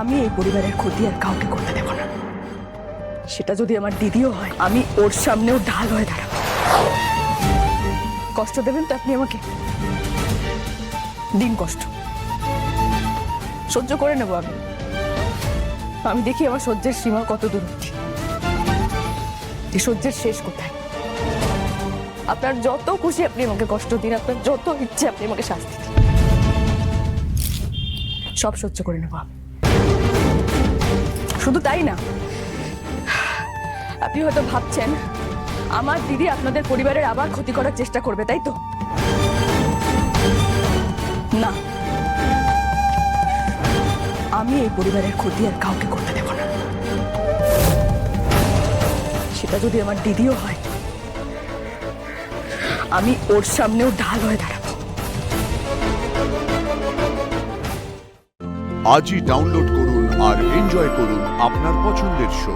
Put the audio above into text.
আমি এই পরিবারের ক্ষতি আর কাউকে করতে দেব না। সেটা যদি আমার দিদিও হয়, আমি ওর সামনেও ঢাল হয়ে দাঁড়াবো। কষ্ট দেবেন তো আপনি আমাকে? দিন কষ্ট, সহ্য করে নেব আমি। আমি দেখি আমার সহ্যের সীমা কত দূর অবধি, এই সহ্যের শেষ কোথায়। আপনার যত খুশি আপনি আমাকে কষ্ট দিন, আপনার যত ইচ্ছে আপনি আমাকে শাস্তি দিন, সব সহ্য করে নেব আমি। শুধু তাই না, আপনি হয়তো ভাবছেন আমার দিদি আপনাদের পরিবারের আবার ক্ষতি করার চেষ্টা করবে, তাই তো? না, আমি এই পরিবারের ক্ষতি আর কাউকে করতে দেব না। সেটা যদি আমার দিদিও হয়, আমি ওর সামনেও ঢাল হয়ে দাঁড়াবো। আজই ডাউনলোড করুন আর এনজয় করুন আপনার পছন্দের শো।